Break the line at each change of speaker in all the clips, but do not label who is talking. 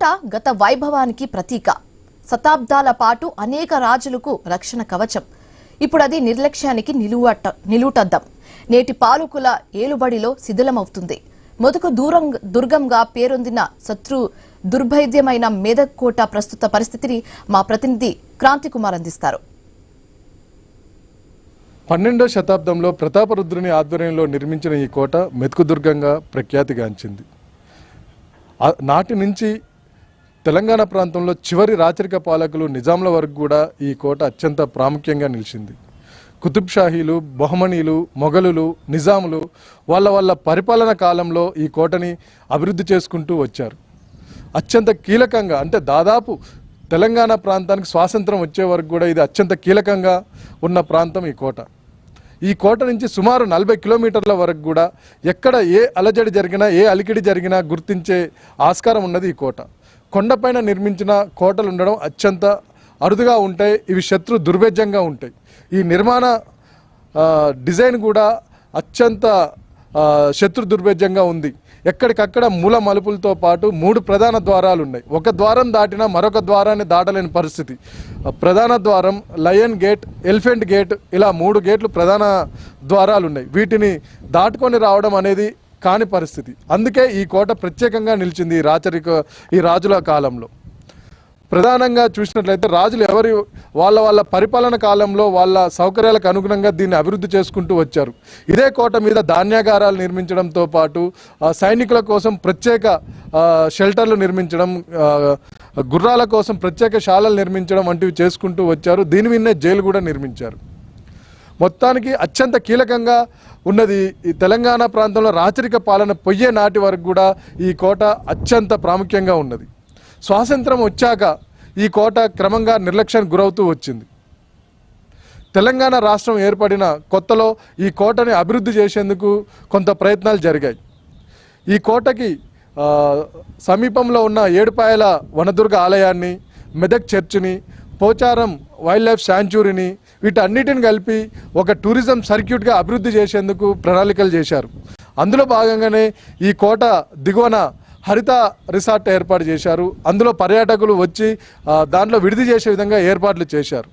కోట గత వైభవానికి ప్రతీక. శతాబ్దాల పాటు అనేక రాజులకు రక్షణ కవచం. ఇప్పుడు అది నిర్లక్ష్యానికి నిలువుటద్దం. నేటి పాలకుల ఏలుబడిలో శిథిలమవుతుంది. మొదకు దుర్గంగా పేరొందిన శత్రు దుర్భేద్యమైన మెదక్ కోట ప్రస్తుత పరిస్థితిని మా ప్రతినిధి క్రాంతికుమార్ అందిస్తారు.
12వ శతాబ్దంలో ప్రతాపరుద్రుని ఆధ్వర్యంలో నిర్మించిన ఈ కోట మెతుకు దుర్గంగా ప్రఖ్యాతిగాంచింది. నాటి నుంచి తెలంగాణ ప్రాంతంలో చివరి రాచరిక పాలకులు నిజాంల వరకు కూడా ఈ కోట అత్యంత ప్రాముఖ్యంగా నిలిచింది. కుతుబ్ షాహీలు, బహమనీలు, మొఘలులు, నిజాములు వాళ్ళ పరిపాలన కాలంలో ఈ కోటని అభివృద్ధి చేసుకుంటూ వచ్చారు. అత్యంత కీలకంగా అంటే దాదాపు తెలంగాణ ప్రాంతానికి స్వాతంత్రం వచ్చే వరకు కూడా ఇది అత్యంత కీలకంగా ఉన్న ప్రాంతం ఈ కోట. ఈ కోట నుంచి సుమారు 40 కిలోమీటర్ల వరకు కూడా ఎక్కడ ఏ అలజడి జరిగినా, ఏ అలికిడి జరిగినా గుర్తించే ఆస్కారం ఉన్నది ఈ కోట. కొండపైన నిర్మించిన కోటలు ఉండడం అత్యంత అరుదుగా ఉంటాయి. ఇవి శత్రు దుర్భేద్యంగా ఉంటాయి. ఈ నిర్మాణ డిజైన్ కూడా అత్యంత శత్రు దుర్భేద్యంగా ఉంది. ఎక్కడికక్కడ మూల మలుపులతో పాటు 3 ప్రధాన ద్వారాలు ఉన్నాయి. ఒక ద్వారం దాటినా మరొక ద్వారాన్ని దాటలేని పరిస్థితి. ప్రధాన ద్వారం, లయన్ గేట్, ఎలిఫెంట్ గేట్, ఇలా 3 గేట్లు ప్రధాన ద్వారాలు ఉన్నాయి. వీటిని దాటుకొని రావడం అనేది కాని పరిస్థితి. అందుకే ఈ కోట ప్రత్యేకంగా నిలిచింది ఈ రాజుల కాలంలో. ప్రధానంగా చూసినట్లయితే రాజులు వాళ్ళ పరిపాలన కాలంలో వాళ్ళ సౌకర్యాలకు అనుగుణంగా దీన్ని అభివృద్ధి చేసుకుంటూ వచ్చారు. ఇదే కోట మీద ధాన్యాగారాలు నిర్మించడంతో పాటు సైనికుల కోసం ప్రత్యేక షెల్టర్లు నిర్మించడం, గుర్రాల కోసం ప్రత్యేక శాలలు నిర్మించడం వంటివి చేసుకుంటూ వచ్చారు. దీని మీదనే జైలు కూడా నిర్మించారు. మొత్తానికి అత్యంత కీలకంగా ఉన్నది ఈ తెలంగాణ ప్రాంతంలో రాచరిక పాలన పొయ్యే నాటి వరకు కూడా ఈ కోట అత్యంత ప్రాముఖ్యంగా ఉన్నది. స్వాతంత్రం వచ్చాక ఈ కోట క్రమంగా నిర్లక్ష్యానికి గురవుతూ వచ్చింది. తెలంగాణ రాష్ట్రం ఏర్పడిన కొత్తలో ఈ కోటని అభివృద్ధి చేసేందుకు కొంత ప్రయత్నాలు జరిగాయి. ఈ కోటకి సమీపంలో ఉన్న ఏడుపాయల వనదుర్గ ఆలయాన్ని, మెదక్ చర్చిని, పోచారం వైల్డ్ లైఫ్ శాంచురీని వీటన్నిటిని కలిపి ఒక టూరిజం సర్క్యూట్గా అభివృద్ధి చేసేందుకు ప్రణాళికలు చేశారు. అందులో భాగంగానే ఈ కోట దిగువన హరిత రిసార్ట్ ఏర్పాటు చేశారు. అందులో పర్యాటకులు వచ్చి దాంట్లో విడిది చేసే విధంగా ఏర్పాట్లు చేశారు.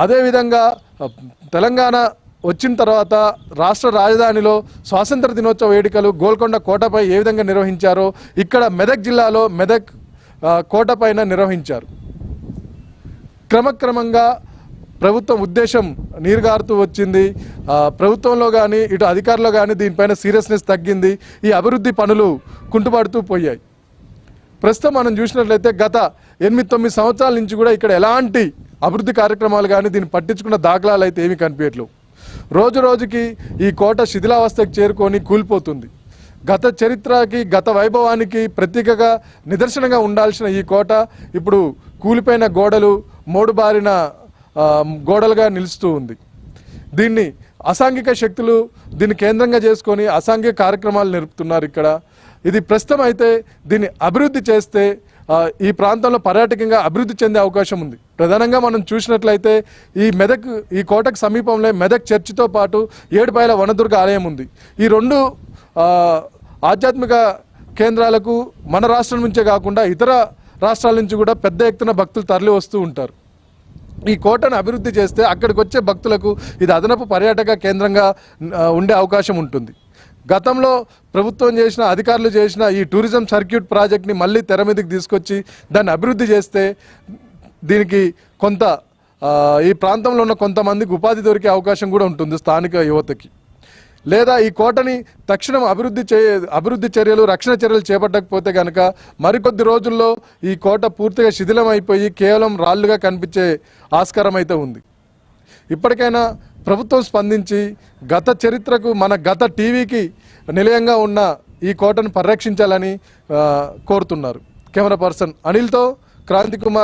అదేవిధంగా తెలంగాణ వచ్చిన తర్వాత రాష్ట్ర రాజధానిలో స్వాతంత్ర దినోత్సవ వేడుకలు గోల్కొండ కోటపై ఏ విధంగా నిర్వహించారో ఇక్కడ మెదక్ జిల్లాలో మెదక్ కోట పైన నిర్వహించారు. క్రమక్రమంగా ప్రభుత్వం ఉద్దేశం నీరుగారుతూ వచ్చింది. ప్రభుత్వంలో కానీ ఇటు అధికారులు కానీ దీనిపైన సీరియస్నెస్ తగ్గింది. ఈ అభివృద్ధి పనులు కుంటుపడుతూ పోయాయి. ప్రస్తుతం మనం చూసినట్లయితే గత 8-9 సంవత్సరాల నుంచి కూడా ఇక్కడ ఎలాంటి అభివృద్ధి కార్యక్రమాలు కానీ దీన్ని పట్టించుకున్న దాఖలాలు అయితే ఏమీ కనిపించట్లేవు. రోజు రోజుకి ఈ కోట శిథిలావస్థకు చేరుకొని కూలిపోతుంది. గత చరిత్రకి, గత వైభవానికి ప్రతీకగా నిదర్శనంగా ఉండాల్సిన ఈ కోట ఇప్పుడు కూలిపోయిన గోడలు, మోడుబారిన గోడలుగా నిలుస్తూ ఉంది. దీన్ని అసాంఘిక శక్తులు దీన్ని కేంద్రంగా చేసుకొని అసాంఘిక కార్యక్రమాలు నడుపుతున్నారు ఇక్కడ. ఇది ప్రస్తుతం అయితే దీన్ని అభివృద్ధి చేస్తే ఈ ప్రాంతంలో పర్యాటకంగా అభివృద్ధి చెందే అవకాశం ఉంది. ప్రధానంగా మనం చూసినట్లయితే ఈ కోటకు సమీపంలో మెదక్ చర్చితో పాటు ఏడుపాయల వనదుర్గ ఆలయం ఉంది. ఈ 2 ఆధ్యాత్మిక కేంద్రాలకు మన రాష్ట్రం నుంచే కాకుండా ఇతర రాష్ట్రాల నుంచి కూడా పెద్ద ఎత్తున భక్తులు తరలి వస్తూ ఉంటారు. ఈ కోటను అభివృద్ధి చేస్తే అక్కడికి వచ్చే భక్తులకు ఇది అదనపు పర్యాటక కేంద్రంగా ఉండే అవకాశం ఉంటుంది. గతంలో ప్రభుత్వం చేసిన, అధికారులు చేసిన ఈ టూరిజం సర్క్యూట్ ప్రాజెక్ట్ని మళ్ళీ తెర మీదకి తీసుకొచ్చి దాన్ని అభివృద్ధి చేస్తే దీనికి కొంత ఈ ప్రాంతంలో ఉన్న కొంతమందికి ఉపాధి దొరికే అవకాశం కూడా ఉంటుంది స్థానిక యువతకి. లేదా ఈ కోటని తక్షణం అభివృద్ధి చర్యలు, రక్షణ చర్యలు చేపట్టకపోతే కనుక మరికొద్ది రోజుల్లో ఈ కోట పూర్తిగా శిథిలం అయిపోయి కేవలం రాళ్లుగా కనిపించే ఆస్కారం అయితే ఉంది. ఇప్పటికైనా ప్రభుత్వం స్పందించి గత చరిత్రకు, మన గత టీవీకి నిలయంగా ఉన్న ఈ కోటను పరిరక్షించాలని కోరుతున్నారు. Camera person అనిల్తో Kranthi Kumar,